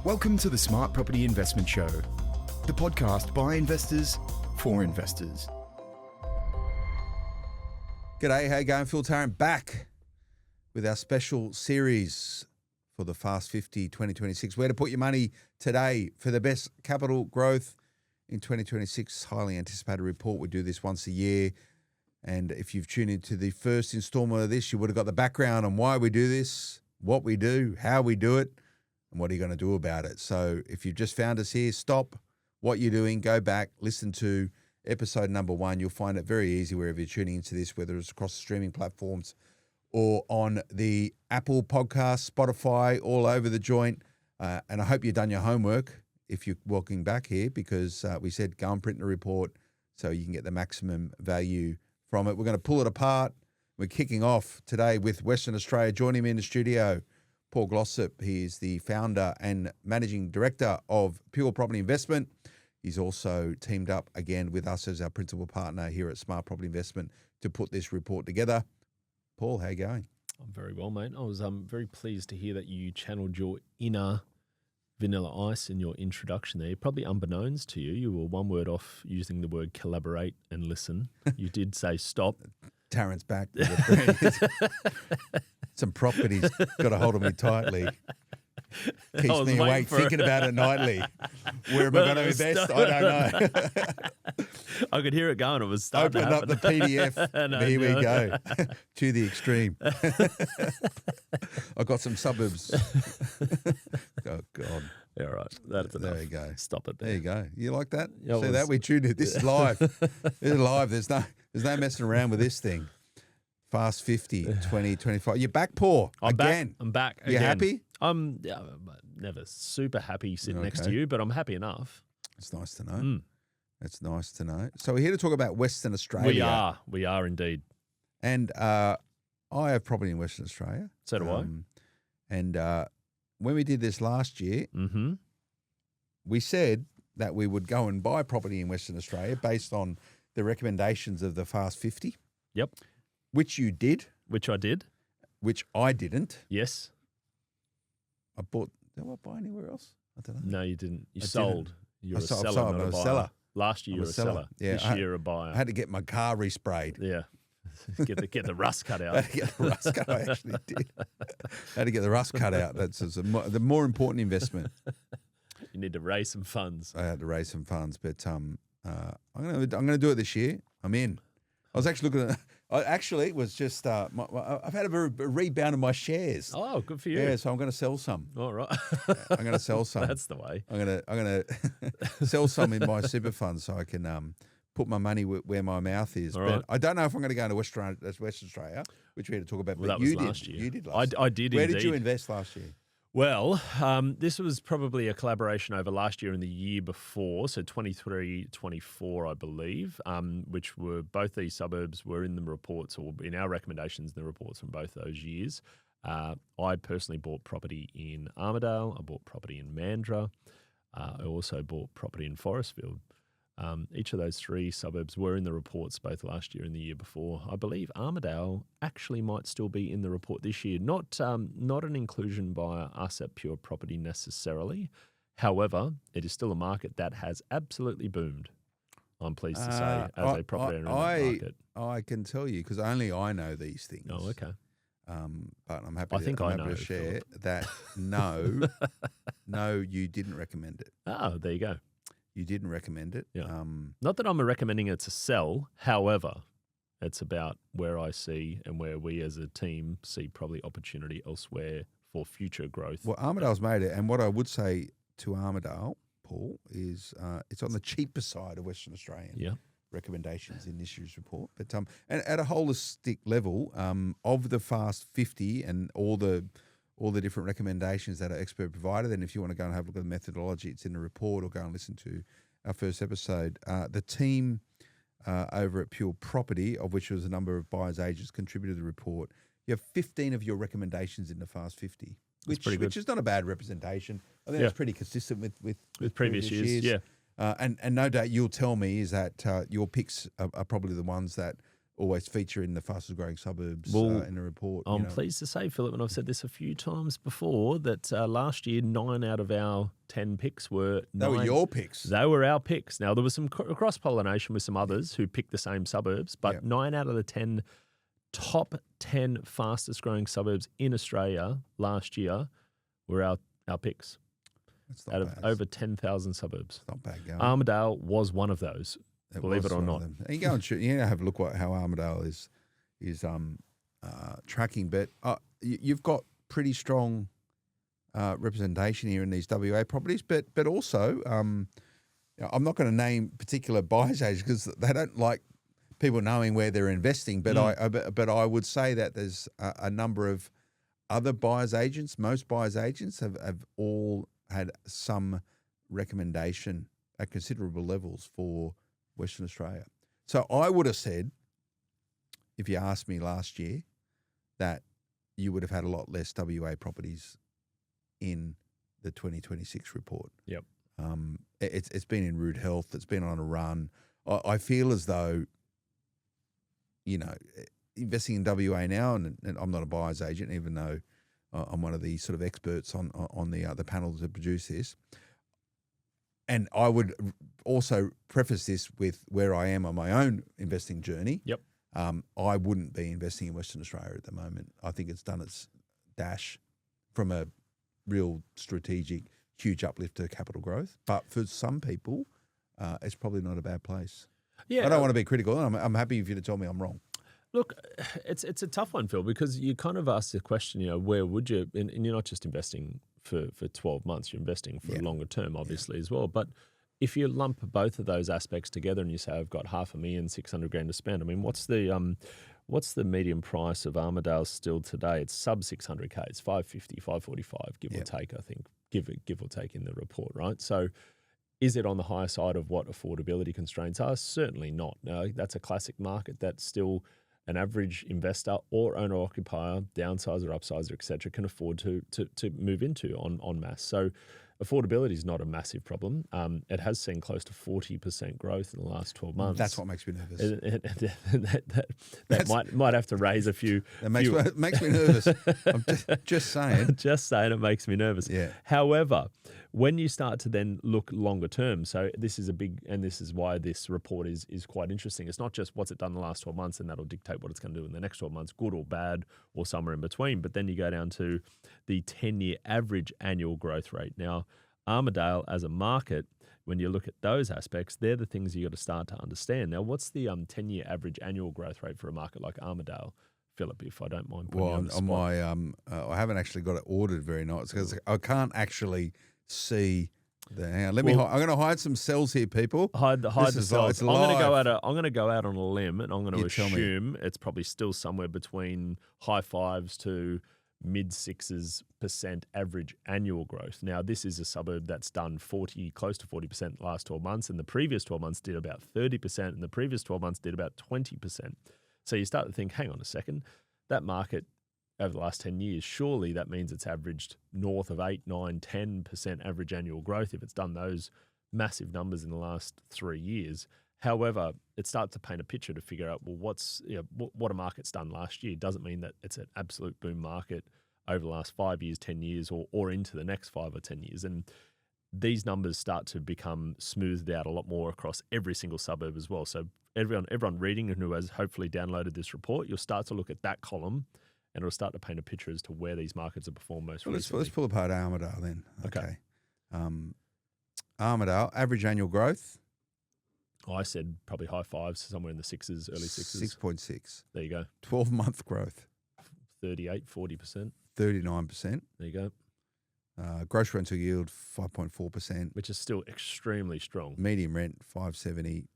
Welcome to the Smart Property Investment Show, the podcast by investors for investors. G'day, how you going? Phil Tarrant back with our special series for the Fast 50 2026. Where to put your money today for the best capital growth in 2026. Highly anticipated report. We do this once a year. And if you've tuned into the first installment of this, you would have got the background on why we do this, what we do, how we do it, and what are you going to do about it. So if you've just found us here, stop what you're doing, go back, listen to episode number 1. You'll find it very easy wherever you're tuning into this, whether it's across the streaming platforms or on the Apple Podcast, Spotify, all over the joint. And I hope you've done your homework if you're walking back here, because we said go and print the report so you can get the maximum value from it. We're going to pull it apart. We're kicking off today with Western Australia. Joining me in the studio, Paul Glossop. He is the founder and managing director of Pure Property Investment. He's also teamed up again with us as our principal partner here at Smart Property Investment to put this report together. Paul, how you going? I'm very well, mate. I was very pleased to hear that you channeled your inner Vanilla Ice in your introduction there. Probably unbeknownst to you, you were one word off using the word collaborate and listen. You did say stop. Tarrant's back. Some properties got a hold of me tightly. Keeps me awake thinking about it nightly. Where am I going to invest? I don't know. I could hear it going. It was starting Open up the PDF. Here we go. To the extreme. I got some Suburbs. Oh, God. Yeah, right. That's enough. There you go. Stop it there. There you go. You like that? Yeah, See that? We tuned it. This is live. This is live. There's no messing around with this thing. Fast 50, 2025. You're back, Paul. I'm again. back. You happy? I'm never super happy sitting next to you, but I'm happy enough. It's nice to know. It's nice to know. So we're here to talk about Western Australia. We are indeed. And I have property in Western Australia. So do I. And when we did this last year, we said that we would go and buy property in Western Australia based on the recommendations of the Fast 50. Yep. Which you did. Which I did. Which I didn't. Yes. Did I buy anywhere else? I don't know. No, you didn't. You sold. You're a seller, seller, not not a a buyer. seller. Last year you were a seller. Yeah, this year a buyer. I had to get my car resprayed. Yeah. Get the rust cut out. I had to get the rust cut. I actually did. I had to get the rust cut out. That's the more important investment. You need to raise some funds. I had to raise some funds, but I'm gonna do it this year. I'm in. I was actually looking at. I actually was just. I've had a rebound of my shares. Oh, good for you. Yeah, so I'm going to sell some. All right. I'm going to sell some. That's the way. I'm going to sell some in my super fund so I can put my money where my mouth is. All but right. I don't know if I'm going to go to Western Australia, which we had to talk about. Well, but that was you last did. year. You did last year. I did Where indeed. did you invest last year? Well, this was probably a collaboration over last year and the year before, so 23, 24, I believe, which were both these suburbs were in the reports or in our recommendations in the reports from both those years. I personally bought property in Armadale. I bought property in Mandurah. I also bought property in Forestville. Each of those 3 suburbs were in the reports both last year and the year before. I believe Armadale actually might still be in the report this year. Not an inclusion by us at Pure Property necessarily. However, it is still a market that has absolutely boomed, I'm pleased to say, as a property owner in that market. I can tell you because only I know these things. Oh, okay. But I'm happy to share that no, you didn't recommend it. Oh, there you go. You didn't recommend it. Yeah. Not that I'm recommending it to sell. However, it's about where I see and where we as a team see probably opportunity elsewhere for future growth. Well, Armadale's made it. And what I would say to Armadale, Paul, is it's on the cheaper side of Western Australian recommendations in this year's report. But and at a holistic level, of the Fast 50 and all the different recommendations that our expert provided. And if you want to go and have a look at the methodology, it's in the report, or go and listen to our first episode. The team over at Pure Property, of which was a number of buyers agents, contributed to the report. You have 15 of your recommendations in the Fast 50, which is not a bad representation. I think that's pretty consistent with previous years. Yeah. And no doubt you'll tell me is that your picks are probably the ones that always feature in the fastest growing suburbs Well, in the report. I'm pleased to say, Philip, and I've said this a few times before, that last year 9 out of our 10 picks were They were your picks. They were our picks. Now, there was some cross-pollination with some others who picked the same suburbs, but 9 out of the 10 top 10 fastest growing suburbs in Australia last year were our picks. That's not out of bad. over 10,000 suburbs. It's not bad going. Armadale was one of those, believe it or not. You go and have a look at how Armadale is tracking, but you've got pretty strong representation here in these WA properties, but also I'm not going to name particular buyers agents because they don't like people knowing where they're investing. But I would say that there's a number of other buyers agents. Most buyers agents have all had some recommendation at considerable levels for Western Australia. So I would have said, if you asked me last year, that you would have had a lot less WA properties in the 2026 report. Yep. It's been in rude health. It's been on a run. I feel as though, investing in WA now, and I'm not a buyer's agent, even though I'm one of the sort of experts on the panels that produce this. And I would also preface this with where I am on my own investing journey. Yep. I wouldn't be investing in Western Australia at the moment. I think it's done its dash from a real strategic, huge uplift to capital growth. But for some people, it's probably not a bad place. Yeah, I don't want to be critical. I'm happy if you to tell me I'm wrong. Look, it's a tough one, Phil, because you kind of asked the question, where would you, and you're not just investing for 12 months, you're investing for a longer term, obviously, as well. But if you lump both of those aspects together and you say, I've got $500,000, $600,000 to spend, I mean, what's the median price of Armadale still today? It's sub 600K. It's 550, 545, give or take, I think, give or take in the report, right? So is it on the higher side of what affordability constraints are? Certainly not. Now, that's a classic market that's still an average investor or owner-occupier, downsizer, upsizer, et cetera, can afford to move into en masse. So affordability is not a massive problem. It has seen close to 40% growth in the last 12 months. That's what makes me nervous. That might have to raise a few. That makes me nervous. I'm just saying. Just saying it makes me nervous. Yeah. However, when you start to then look longer term, so this is and this is why this report is quite interesting. It's not just what's it done in the last 12 months and that'll dictate what it's going to do in the next 12 months, good or bad or somewhere in between. But then you go down to the 10-year average annual growth rate. Now, Armadale as a market, when you look at those aspects, they're the things you got to start to understand. Now, what's the 10-year average annual growth rate for a market like Armadale, Philip, if I don't mind putting you on the spot? I haven't actually got it ordered very nice because I can't actually see the. Hang on, I'm going to hide some cells here, people. Hide the cells. I'm going to go out on a limb, and I'm going to assume it's probably still somewhere between high 5s to mid 6% average annual growth. Now, this is a suburb that's done close to 40% last 12 months, and the previous 12 months did about 30%, and the previous 12 months did about 20%. So you start to think, hang on a second, that market over the last 10 years, surely that means it's averaged north of 8, 9, 10% average annual growth if it's done those massive numbers in the last 3 years. However, it starts to paint a picture to figure out, well, what a market's done last year doesn't mean that it's an absolute boom market over the last 5 years, 10 years, or into the next 5 or 10 years. And these numbers start to become smoothed out a lot more across every single suburb as well. So everyone reading and who has hopefully downloaded this report, you'll start to look at that column and it'll start to paint a picture as to where these markets have performed most recently. Let's pull apart Armadale then. Okay. Armadale, average annual growth? I said probably high 5s, somewhere in the 6s, early 6s. 6.6. There you go. 12-month growth? 38, 40%. 39%. There you go. Gross rental yield, 5.4%. Which is still extremely strong. Medium rent, 570.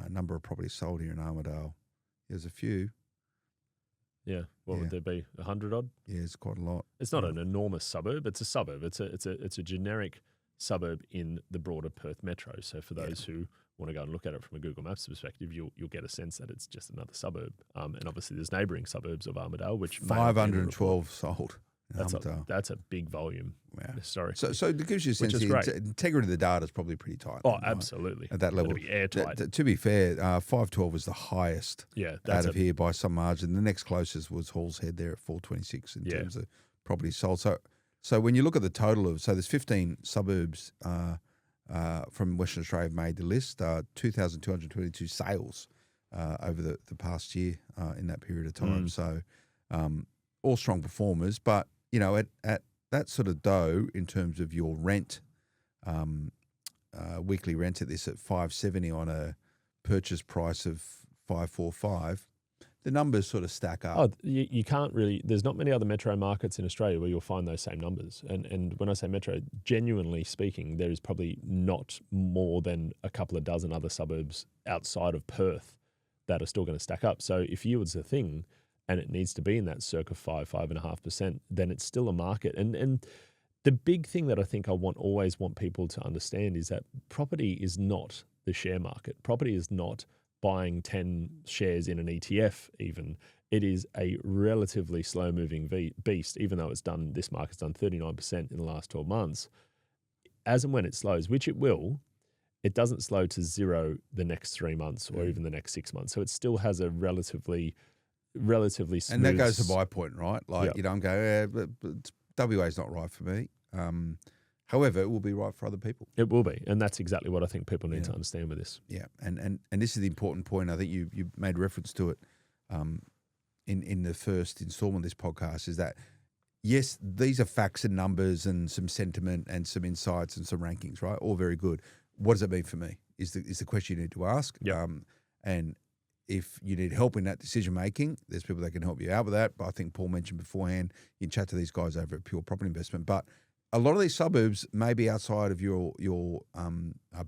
Number of properties sold here in Armadale. There's a few. Yeah. What would there be? 100 odd? Yeah, it's quite a lot. It's not an enormous suburb. It's a suburb. It's a generic suburb in the broader Perth metro. So for those who want to go and look at it from a Google Maps perspective, you'll get a sense that it's just another suburb. And obviously there's neighbouring suburbs of Armadale, which 512 sold Armadale. That's a big volume. Wow. Historically. So it gives you a sense is the great. integrity of the data is probably pretty tight. Oh, then, right? absolutely. At that level. It'll be airtight. To be fair, 512 was the highest That's out of here by some margin. The next closest was Hall's Head there at 426 in terms of property sold. So when you look at the total of, there's 15 suburbs from Western Australia have made the list, 2,222 sales over the past year in that period of time. So all strong performers, but at that sort of dough in terms of your rent, weekly rent at this at $570 on a purchase price of $545, the numbers sort of stack up. Oh, you can't really. There's not many other metro markets in Australia where you'll find those same numbers. And when I say metro, genuinely speaking, there is probably not more than a couple of dozen other suburbs outside of Perth that are still going to stack up. So if yield's a thing, and it needs to be in that circa 5.5%, then it's still a market. And the big thing that I think I always want people to understand is that property is not the share market. Property is not buying 10 shares in an ETF even. It is a relatively slow-moving beast, even though this market's done 39% in the last 12 months. As and when it slows, which it will, it doesn't slow to zero the next 3 months or even the next 6 months. So it still has a relatively smooth. And that goes to my point, right? Like, I'm going, but WA is not right for me. However, it will be right for other people. It will be. And that's exactly what I think people need to understand with this. Yeah. And this is the important point. I think you made reference to it in the first installment of this podcast, is that, yes, these are facts and numbers and some sentiment and some insights and some rankings, right? All very good. What does it mean for me is the question you need to ask. Yep. And if you need help in that decision making, there's people that can help you out with that. But I think Paul mentioned beforehand, you can chat to these guys over at Pure Property Investment. But a lot of these suburbs may be outside of your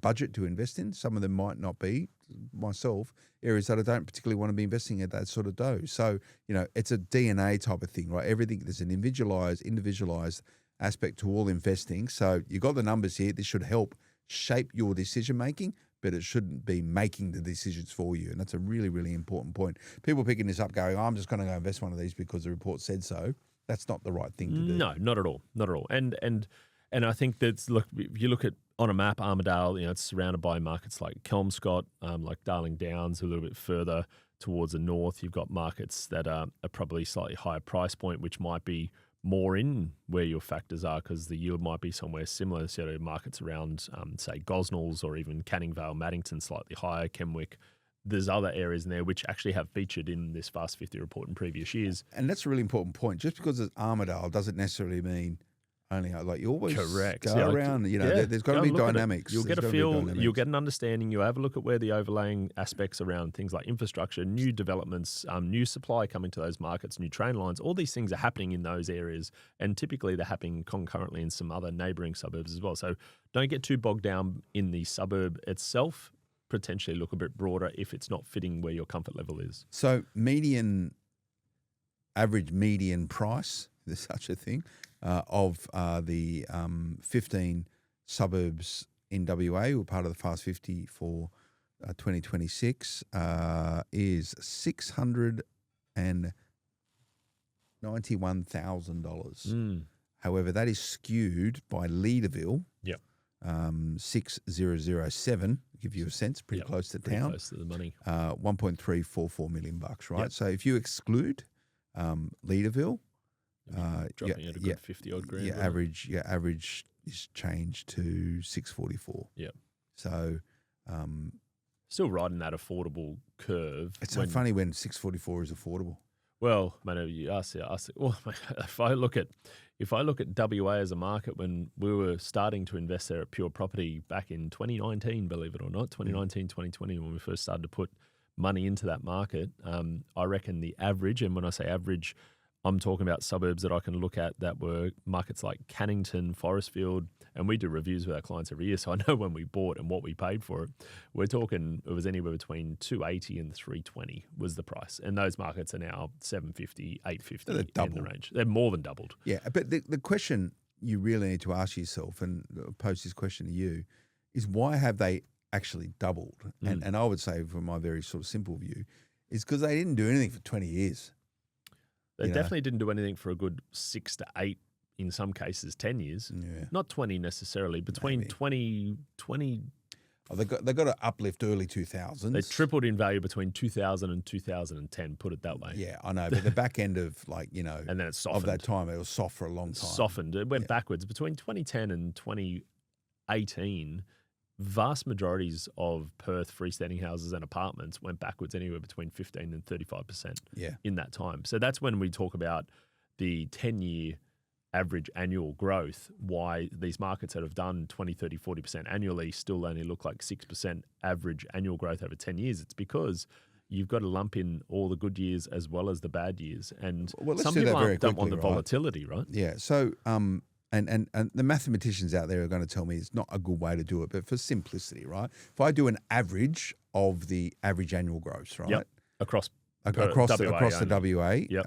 budget to invest in. Some of them might not be. Myself, areas that I don't particularly want to be investing at that sort of dough. So it's a DNA type of thing, right? Everything, there's an individualized aspect to all investing. So you got the numbers here. This should help shape your decision making, but it shouldn't be making the decisions for you. And that's a really, really important point. People picking this up going, I'm just going to go invest one of these because the report said so. That's not the right thing to do. No, not at all. Not at all. And I think that's, look, if you look at on a map, Armadale, it's surrounded by markets like Kelmscott, like Darling Downs, a little bit further towards the north. You've got markets that are probably slightly higher price point, which might be more in where your factors are because the yield might be somewhere similar. So markets around, say, Gosnells or even Canning Vale, Maddington, slightly higher, Kenwick. There's other areas in there which actually have featured in this Fast 50 report in previous years. And that's a really important point. Just because it's Armadale doesn't necessarily mean only, like, you always go around, there's got to be dynamics. You'll get a feel, you'll get an understanding, you'll have a look at where the overlaying aspects around things like infrastructure, new developments, new supply coming to those markets, new train lines, all these things are happening in those areas, and typically they're happening concurrently in some other neighbouring suburbs as well. So don't get too bogged down in the suburb itself. Potentially look a bit broader if it's not fitting where your comfort level is. So average median price, if there's such a thing, of the 15 suburbs in WA who are part of the Fast 50 for 2026 is $691,000. However, that is skewed by Leaderville. Yep. 6007, give you a sense, pretty close to town. Close to the money. $1.344 million bucks, right? Yep. So if you exclude Leaderville, dropping at a good 50 odd grand. Average is changed to 644. Yeah. So still right in that affordable curve. It's so funny when 644 is affordable. Well, man, you ask. Well, if I look at WA as a market, when we were starting to invest there at Pure Property back in 2019, believe it or not, 2019, 2020, when we first started to put money into that market, I reckon the average, and when I say average, I'm talking about suburbs that I can look at that were markets like Cannington, Forestville, and we do reviews with our clients every year, so I know when we bought and what we paid for it. We're talking it was anywhere between 280 and 320 was the price, and those markets are now 750, 850 in the range. They're more than doubled. Yeah, but the question you really need to ask yourself, and pose this question to you, is why have they actually doubled? And I would say, from my very sort of simple view, is because they didn't do anything for 20 years. They You know? definitely didn't do anything for a good 6 to 8, in some cases, 10 years. Yeah. Not 20 necessarily. Between Maybe. 20, Oh, they got to uplift early 2000s. they tripled in value between 2000 and 2010, put it that way. Yeah, I know. But the back end of And then it of softened. that time, it was soft for a long time. Softened. It went backwards. Between 2010 and 2018, vast majorities of Perth freestanding houses and apartments went backwards anywhere between 15 and 35% Yeah. in that time. So that's when we talk about the 10-year average annual growth, why these markets that have done 20, 30, 40% annually still only look like 6% average annual growth over 10 years. It's because you've got to lump in all the good years as well as the bad years. And Well, let's some do that people very don't want the quickly, right? volatility, right? Yeah. So, and the mathematicians out there are going to tell me it's not a good way to do it, but for simplicity, right? If I do an average of the average annual growth, right? Yep. Across Across WA the only. WA, Yep.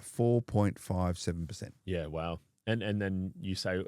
4.57%. Yeah, wow. And then you say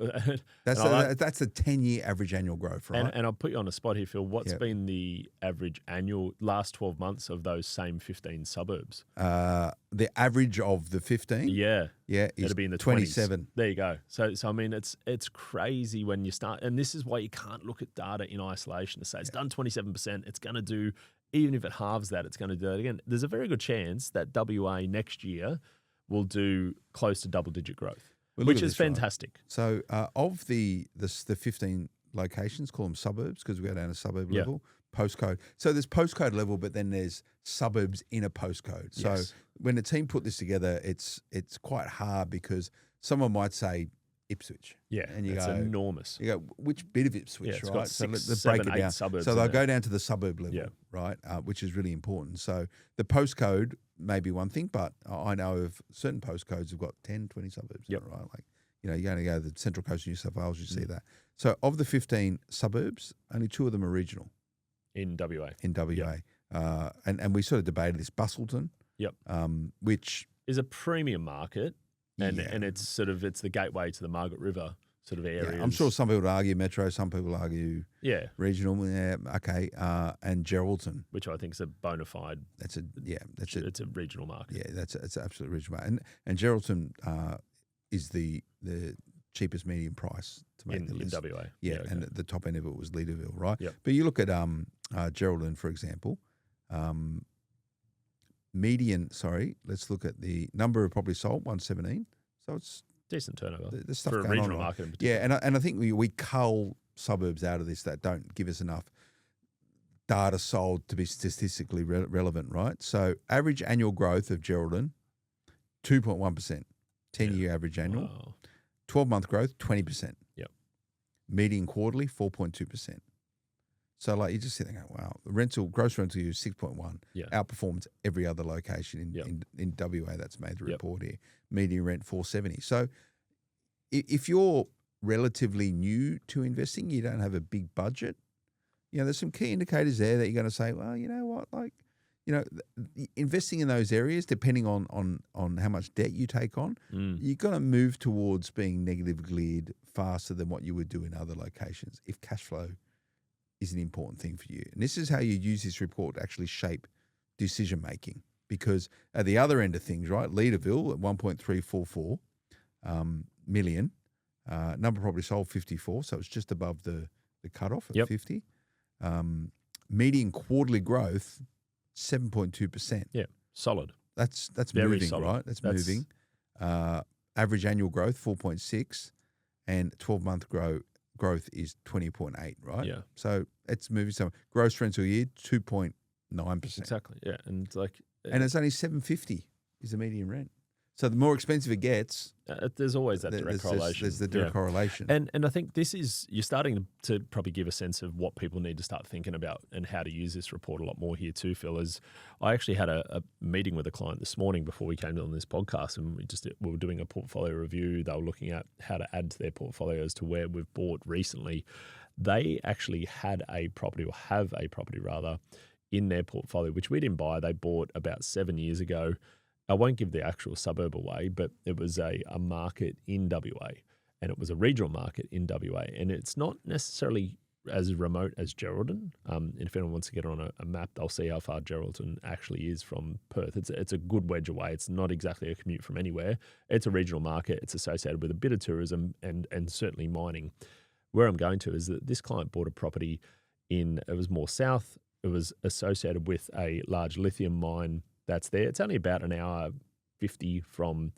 That's and I like- that's a 10-year average annual growth, right? and I'll put you on a spot here, Phil. What's Yep. been the average annual last 12 months of those same 15 suburbs? The average of the 15, Yeah, is it'll be in the 27. 20s. There you go. So I mean, it's crazy when you start, and this is why you can't look at data in isolation to say it's done 27%. It's going to do, even if it halves that, it's going to do that again. There's a very good chance that WA next year will do close to double-digit growth, Well, look which at is this, right? fantastic. So of the 15 locations, call them suburbs because we go down to suburb Yeah. level, postcode. So there's postcode level, but then there's suburbs in a postcode. So Yes. when the team put this together, it's quite hard because someone might say Ipswich. Yeah, And you it's go, enormous. You go, which bit of Ipswich, Yeah, it's right? got So 6, let's 7, break it 8 down. suburbs So in they'll there. go down to the suburb level, Yeah. right? Which is really important. So the postcode may be one thing, but I know of certain postcodes have got 10, 20 suburbs, Yep. right? Like, you're going to go to the Central Coast of New South Wales, you see that. So of the 15 suburbs, only 2 of them are regional in WA. in WA. And we sort of debated this. Bustleton, Yep. which Is a premium market, and Yeah. and it's the gateway to the Margaret River sort of area. I'm sure some people would argue metro, some people argue Yeah, regional. Yeah, okay. And Geraldton, which I think is a bona fide. that's a It's a regional market. Yeah, it's absolutely original. And Geraldton is the cheapest medium price to make the in list. WA. Yeah, okay. and at the top end of it was Leaderville, right? Yep. But you look at Geraldton, for example, let's look at the number of properties sold, 117. So it's Decent turnover there's stuff for a going on, regional right? market in particular. Yeah, and I think we cull suburbs out of this that don't give us enough data sold to be statistically relevant, right? So average annual growth of Geraldton, 2.1%, 10-year average annual. Wow. 12-month growth, 20%. Yep. Median quarterly, 4.2%. So like you just sit there and go, wow, the gross rental yield is 6.1. Yeah. Outperforms every other location Yep. in WA that's made the Yep. report here. Median rent, 470. So if you're relatively new to investing, you don't have a big budget, there's some key indicators there that you're going to say, well, you know what, like, investing in those areas, depending on how much debt you take on, you've got to move towards being negatively geared faster than what you would do in other locations if cash flow is an important thing for you. And this is how you use this report to actually shape decision making. Because at the other end of things, right, Leaderville at 1.344 million, number of properties sold 54, so it's just above the cutoff at Yep. 50. Median quarterly growth, 7.2%. Yeah, solid. That's Very moving, solid. right? That's That's- moving. Average annual growth, 4.6, and 12-month growth is 20.8, right? Yeah. So it's moving somewhere. Gross rental yield, 2.9%. Exactly. Yeah, and like, And it's only $750 is the median rent. So the more expensive it gets, there's always that direct correlation. There's the direct Yeah. correlation. And I think you're starting to probably give a sense of what people need to start thinking about and how to use this report a lot more here too, Phil. Is I actually had a meeting with a client this morning before we came on this podcast, and we were doing a portfolio review. They were looking at how to add to their portfolios to where we've bought recently. They actually had a property, or have a property rather, in their portfolio, which we didn't buy. They bought about 7 years ago. I won't give the actual suburb away, but it was a market in WA, and it was a regional market in WA. And it's not necessarily as remote as Geraldton. And if anyone wants to get on a map, they'll see how far Geraldton actually is from Perth. It's a good wedge away. It's not exactly a commute from anywhere. It's a regional market. It's associated with a bit of tourism and certainly mining. Where I'm going to is that this client bought a property it was more south. It was associated with a large lithium mine that's there. It's only about an hour 50 from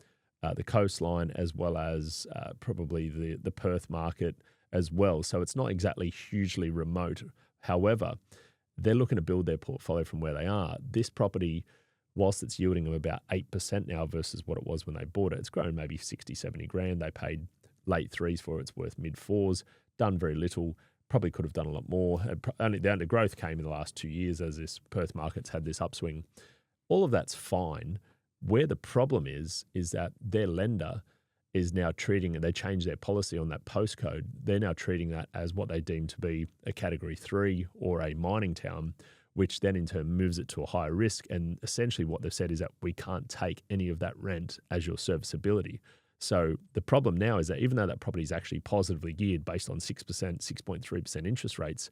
the coastline, as well as probably the Perth market as well. So it's not exactly hugely remote. However, they're looking to build their portfolio from where they are. This property, whilst it's yielding them about 8% now versus what it was when they bought it, it's grown maybe 60, 70 grand. They paid late threes for it. It's worth mid fours, done very little. Probably could have done a lot more. The growth came in the last 2 years as this Perth market's had this upswing. All of that's fine. Where the problem is that their lender is now treating it. They changed their policy on that postcode. They're now treating that as what they deem to be a Category 3 or a mining town, which then in turn moves it to a higher risk. And essentially what they've said is that we can't take any of that rent as your serviceability. So the problem now is that even though that property is actually positively geared based on 6%, 6.3% interest rates,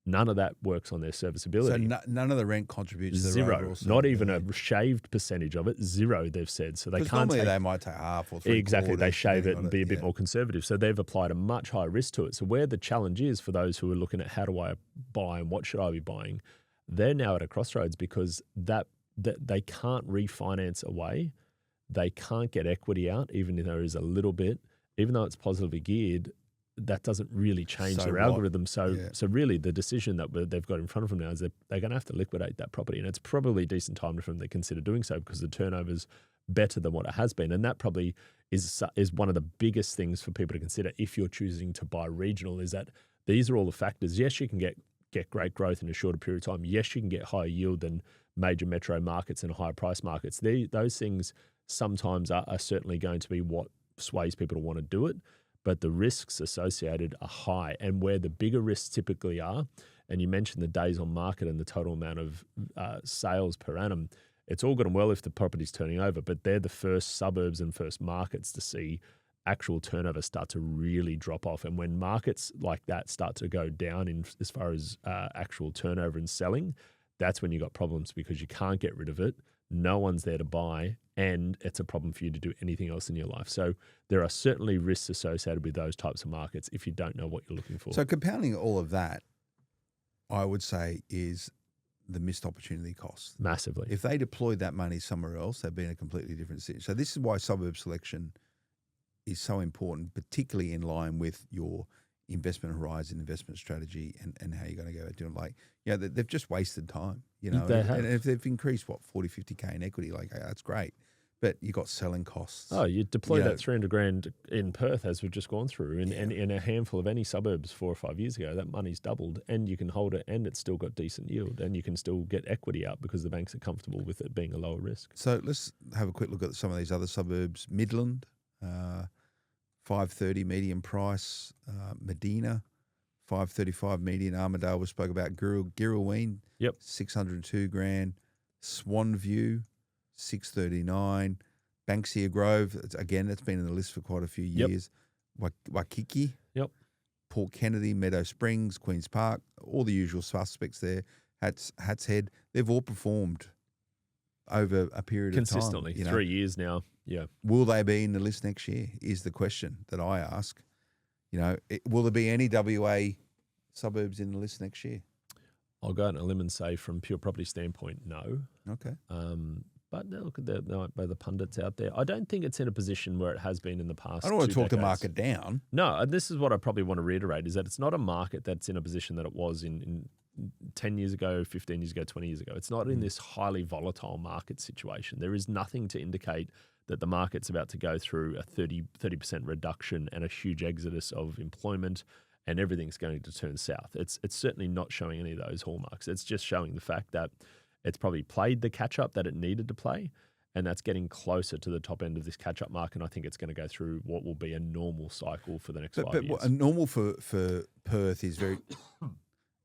none of that works on their serviceability. So none of the rent contributes to the zero, not even a shaved percentage of it. Zero, they've said. So they can't. Normally they might take half or three. Exactly, they shave it and be a bit more conservative. So they've applied a much higher risk to it. So where the challenge is for those who are looking at how do I buy and what should I be buying, they're now at a crossroads because that they can't refinance away. They can't get equity out, even if there is a little bit. Even though it's positively geared, that doesn't really change their algorithm. So really the decision that they've got in front of them now is that they're going to have to liquidate that property. And it's probably a decent time for them to consider doing so because the turnover's better than what it has been. And that probably is one of the biggest things for people to consider if you're choosing to buy regional, is that these are all the factors. Yes, you can get great growth in a shorter period of time. Yes, you can get higher yield than major metro markets and higher price markets. Those things sometimes are certainly going to be what sways people to want to do it. But the risks associated are high. And where the bigger risks typically are, and you mentioned the days on market and the total amount of sales per annum, it's all good and well if the property's turning over, but they're the first suburbs and first markets to see actual turnover start to really drop off. And when markets like that start to go down in as far as actual turnover and selling, that's when you got problems because you can't get rid of it. No one's there to buy, and it's a problem for you to do anything else in your life. So there are certainly risks associated with those types of markets if you don't know what you're looking for. So compounding all of that, I would say, is the missed opportunity cost. Massively. If they deployed that money somewhere else, they'd be in a completely different situation. So this is why suburb selection is so important, particularly in line with your investment horizon, investment strategy, and how you're going to go about doing it. They've just wasted time, They have. And if they've increased, 40, 50K in equity, that's great. But you got selling costs. Oh, you deploy that 300 grand in Perth, as we've just gone through, and in a handful of any suburbs 4 or 5 years ago, that money's doubled, and you can hold it, and it's still got decent yield, and you can still get equity out because the banks are comfortable with it being a lower risk. So let's have a quick look at some of these other suburbs. Midland, 530 median price. Medina, 535 median. Armadale, we spoke about. Geraldton, 602 grand. Swanview, 639. Banksia Grove, again, that's been in the list for quite a few years. Waikiki, Port Kennedy, Meadow Springs, Queen's Park, all the usual suspects there. Hats Head, they've all performed over a period of time. Consistently, 3 years now. Yeah. Will they be in the list next year is the question that I ask. Will there be any WA suburbs in the list next year? I'll go out on a limb and say from pure property standpoint, no. Okay. But look at the pundits out there. I don't think it's in a position where it has been in the past. I don't want to talk decades. the market down. No, and this is what I probably want to reiterate, is that it's not a market that's in a position that it was in 10 years ago, 15 years ago, 20 years ago. It's not in this highly volatile market situation. There is nothing to indicate that the market's about to go through a 30% reduction and a huge exodus of employment and everything's going to turn south. It's certainly not showing any of those hallmarks. It's just showing the fact that it's probably played the catch-up that it needed to play, and that's getting closer to the top end of this catch-up mark, and I think it's going to go through what will be a normal cycle for the next 5 years. But normal for Perth is very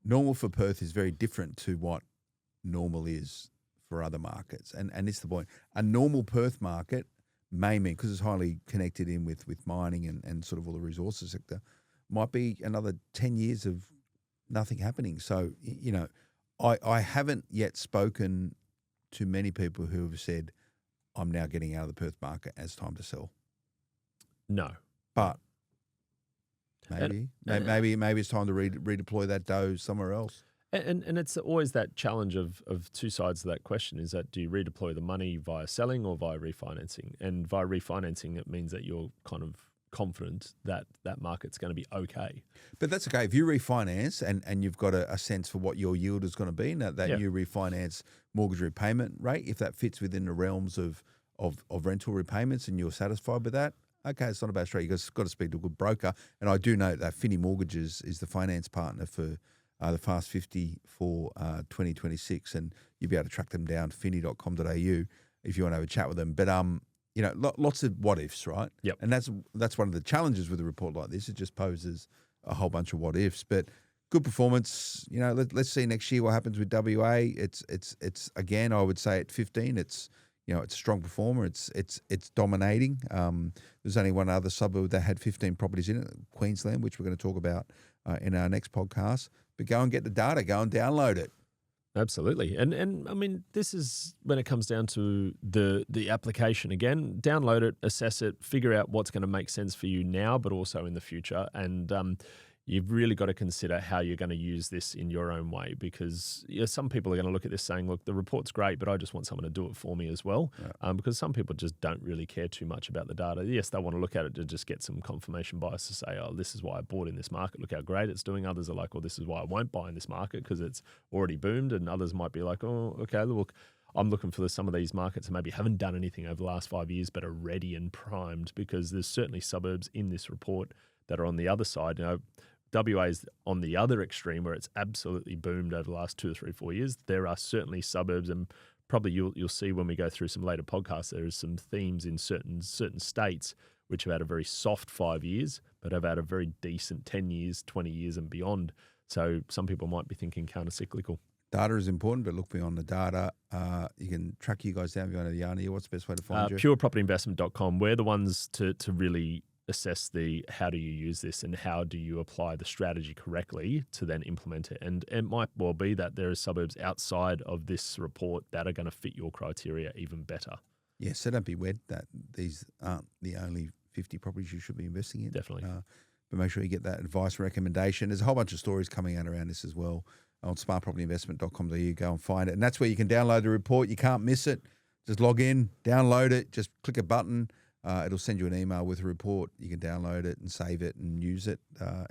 normal for Perth is very different to what normal is for other markets, and it's the point. A normal Perth market may mean, because it's highly connected in with mining and sort of all the resources sector, might be another 10 years of nothing happening. So, I haven't yet spoken to many people who have said, I'm now getting out of the Perth market as time to sell. No. But maybe it's time to redeploy that dough somewhere else. And it's always that challenge of two sides of that question is that do you redeploy the money via selling or via refinancing? And via refinancing, it means that you're kind of confident that that market's going to be okay. But that's okay. If you refinance and you've got a sense for what your yield is going to be, and that new refinance mortgage repayment rate, if that fits within the realms of rental repayments and you're satisfied with that, okay, it's not a bad strategy. You've got to speak to a good broker. And I do note that Finney Mortgages is the finance partner for the Fast 50 for 2026, and you'll be able to track them down, finny.com.au, if you want to have a chat with them. But lots of what ifs, right? Yep. And that's one of the challenges with a report like this. It just poses a whole bunch of what ifs. But good performance. Let's see next year what happens with WA. It's again, I would say at 15, it's a strong performer. It's dominating. There's only one other suburb that had 15 properties in it, Queensland, which we're going to talk about in our next podcast. But go and get the data. Go and download it. Absolutely. And I mean, this is when it comes down to the application again, download it, assess it, figure out what's going to make sense for you now, but also in the future. And you've really got to consider how you're going to use this in your own way, because some people are going to look at this saying, look, the report's great, but I just want someone to do it for me as well. Yeah. Because some people just don't really care too much about the data. Yes, they want to look at it to just get some confirmation bias to say, oh, this is why I bought in this market. Look how great it's doing. Others are like, well, this is why I won't buy in this market because it's already boomed. And others might be like, oh, okay, look, I'm looking for some of these markets that maybe haven't done anything over the last 5 years but are ready and primed, because there's certainly suburbs in this report that are on the other side. WA is on the other extreme where it's absolutely boomed over the last 2 or 3, 4 years. There are certainly suburbs, and probably you'll see when we go through some later podcasts, there is some themes in certain states which have had a very soft 5 years, but have had a very decent 10 years, 20 years and beyond. So some people might be thinking counter-cyclical. Data is important, but look beyond the data. You can track you guys down if you want to Yarny. What's the best way to find you? Purepropertyinvestment.com. We're the ones to really assess how do you use this and how do you apply the strategy correctly to then implement it. And it might well be that there are suburbs outside of this report that are going to fit your criteria even better. Yeah, so don't be wed that these aren't the only 50 properties you should be investing in. Definitely. But make sure you get that advice recommendation. There's a whole bunch of stories coming out around this as well on smartpropertyinvestment.com.au. Go and find it. And that's where you can download the report. You can't miss it. Just log in, download it, just click a button. It'll send you an email with a report. You can download it and save it and use it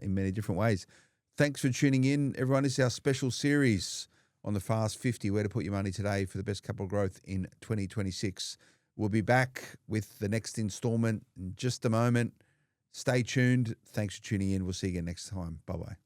in many different ways. Thanks for tuning in, everyone. This is our special series on the Fast 50, where to put your money today for the best capital growth in 2026. We'll be back with the next installment in just a moment. Stay tuned. Thanks for tuning in. We'll see you again next time. Bye-bye.